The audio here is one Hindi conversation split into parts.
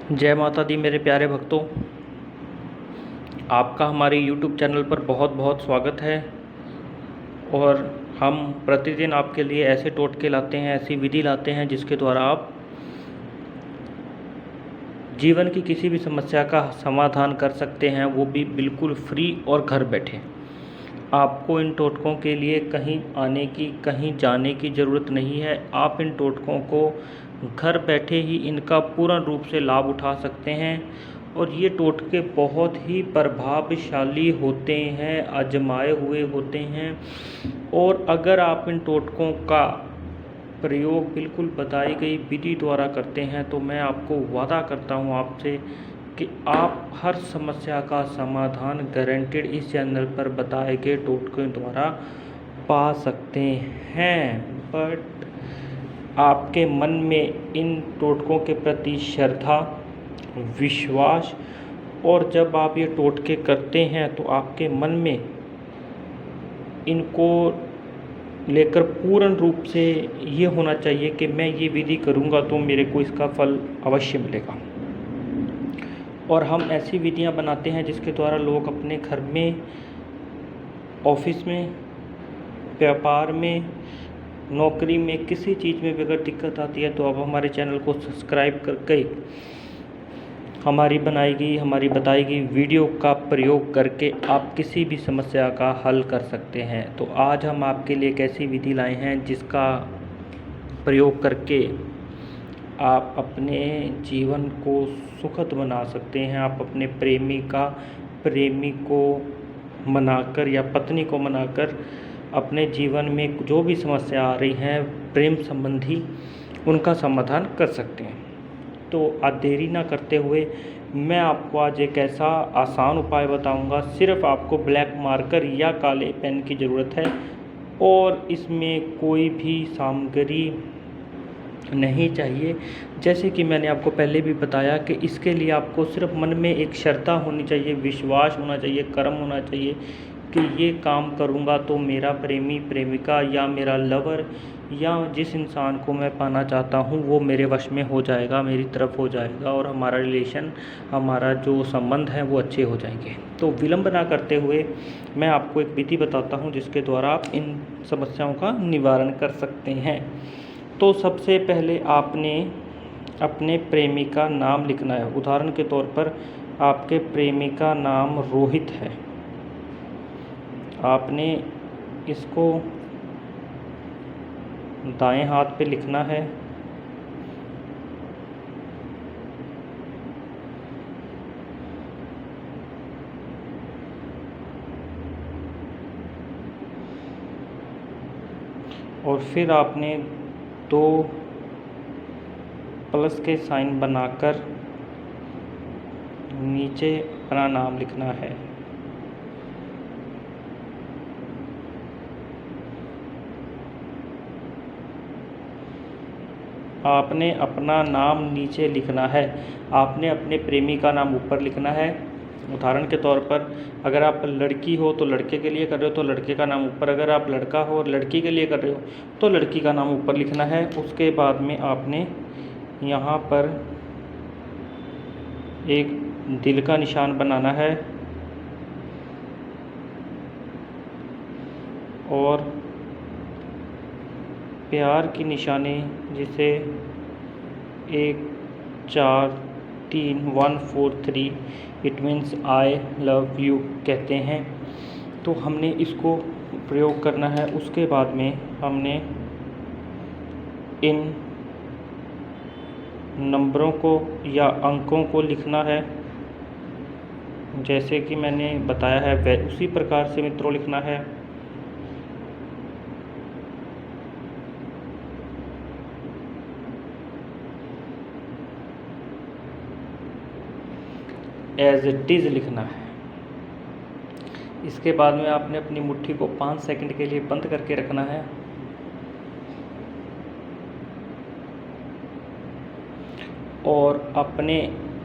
जय माता दी मेरे प्यारे भक्तों। आपका हमारे YouTube चैनल पर बहुत बहुत स्वागत है। और हम प्रतिदिन आपके लिए ऐसे टोटके लाते हैं, ऐसी विधि लाते हैं जिसके द्वारा आप जीवन की किसी भी समस्या का समाधान कर सकते हैं, वो भी बिल्कुल फ्री और घर बैठे। आपको इन टोटकों के लिए कहीं आने की, कहीं जाने की ज़रूरत नहीं है। आप इन टोटकों को घर बैठे ही इनका पूर्ण रूप से लाभ उठा सकते हैं। और ये टोटके बहुत ही प्रभावशाली होते हैं, आजमाए हुए होते हैं। और अगर आप इन टोटकों का प्रयोग बिल्कुल बताई गई विधि द्वारा करते हैं तो मैं आपको वादा करता हूँ आपसे कि आप हर समस्या का समाधान गारंटेड इस चैनल पर बताए गए टोटकों द्वारा पा सकते हैं। बट आपके मन में इन टोटकों के प्रति श्रद्धा, विश्वास, और जब आप ये टोटके करते हैं तो आपके मन में इनको लेकर पूर्ण रूप से ये होना चाहिए कि मैं ये विधि करूँगा तो मेरे को इसका फल अवश्य मिलेगा। और हम ऐसी विधियाँ बनाते हैं जिसके द्वारा लोग अपने घर में, ऑफिस में, व्यापार में, नौकरी में, किसी चीज़ में भी अगर दिक्कत आती है तो आप हमारे चैनल को सब्सक्राइब करके हमारी बताई गई वीडियो का प्रयोग करके आप किसी भी समस्या का हल कर सकते हैं। तो आज हम आपके लिए एक ऐसी विधि लाए हैं जिसका प्रयोग करके आप अपने जीवन को सुखद बना सकते हैं। आप अपने प्रेमी को मनाकर या पत्नी को मनाकर अपने जीवन में जो भी समस्या आ रही हैं प्रेम संबंधी, उनका समाधान कर सकते हैं। तो आज देरी ना करते हुए मैं आपको आज एक ऐसा आसान उपाय बताऊंगा। सिर्फ आपको ब्लैक मार्कर या काले पेन की ज़रूरत है और इसमें कोई भी सामग्री नहीं चाहिए। जैसे कि मैंने आपको पहले भी बताया कि इसके लिए आपको सिर्फ मन में एक श्रद्धा होनी चाहिए, विश्वास होना चाहिए, कर्म होना चाहिए कि ये काम करूँगा तो मेरा प्रेमी, प्रेमिका या मेरा लवर या जिस इंसान को मैं पाना चाहता हूँ वो मेरे वश में हो जाएगा, मेरी तरफ हो जाएगा और हमारा रिलेशन, हमारा जो संबंध है वो अच्छे हो जाएंगे। तो विलंब ना करते हुए मैं आपको एक विधि बताता हूँ जिसके द्वारा आप इन समस्याओं का निवारण कर सकते हैं। तो सबसे पहले आपने अपने प्रेमी का नाम लिखना है। उदाहरण के तौर पर आपके प्रेमी का नाम रोहित है। आपने इसको दाएं हाथ पे लिखना है। और फिर आपने 2 प्लस के साइन बनाकर नीचे अपना नाम लिखना है। आपने अपना नाम नीचे लिखना है। आपने अपने प्रेमी का नाम ऊपर लिखना है। उदाहरण के तौर पर अगर आप लड़की हो तो लड़के के लिए कर रहे हो तो लड़के का नाम ऊपर, अगर आप लड़का हो और लड़की के लिए कर रहे हो तो लड़की का नाम ऊपर लिखना है। उसके बाद में आपने यहाँ पर एक दिल का निशान बनाना है और प्यार की निशानी जिसे 1 4 3 1 4 3 it means I love you कहते हैं। तो हमने इसको प्रयोग करना है। उसके बाद में हमने इन नंबरों को या अंकों को लिखना है जैसे कि मैंने बताया है, वह उसी प्रकार से मित्रों लिखना है। एज इट इज़ लिखना है। इसके बाद में आपने अपनी मुट्ठी को 5 सेकंड के लिए बंद करके रखना है और अपने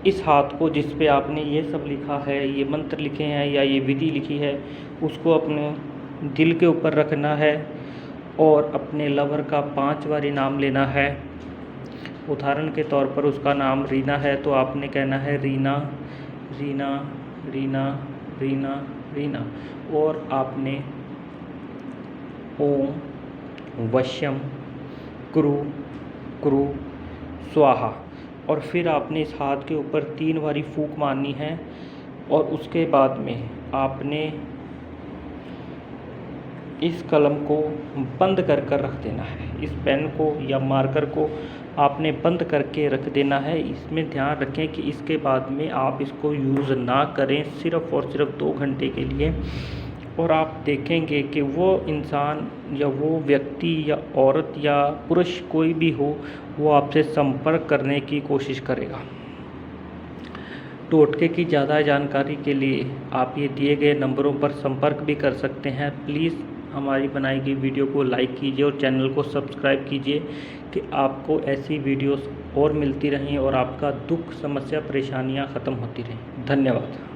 इस हाथ को जिस पे आपने ये सब लिखा है, ये मंत्र लिखे हैं या ये विधि लिखी है, उसको अपने दिल के ऊपर रखना है और अपने लवर का 5 बार नाम लेना है। उदाहरण के तौर पर उसका नाम रीना है तो आपने कहना है रीना रीना रीना रीना रीना। और आपने ओम वश्यम क्रू क्रू स्वाहा, और फिर आपने इस हाथ के ऊपर 3 बारी फूंक मारनी है और उसके बाद में आपने इस कलम को बंद कर कर रख देना है। इस पेन को या मार्कर को आपने बंद करके रख देना है। इसमें ध्यान रखें कि इसके बाद में आप इसको यूज़ ना करें, सिर्फ़ और सिर्फ 2 घंटे के लिए। और आप देखेंगे कि वो इंसान या वो व्यक्ति या औरत या पुरुष कोई भी हो, वो आपसे संपर्क करने की कोशिश करेगा। टोटके की ज़्यादा जानकारी के लिए आप ये दिए गए नंबरों पर संपर्क भी कर सकते हैं। प्लीज़ हमारी बनाई गई वीडियो को लाइक कीजिए और चैनल को सब्सक्राइब कीजिए कि आपको ऐसी वीडियोस और मिलती रहें और आपका दुख समस्या परेशानियां ख़त्म होती रहें। धन्यवाद।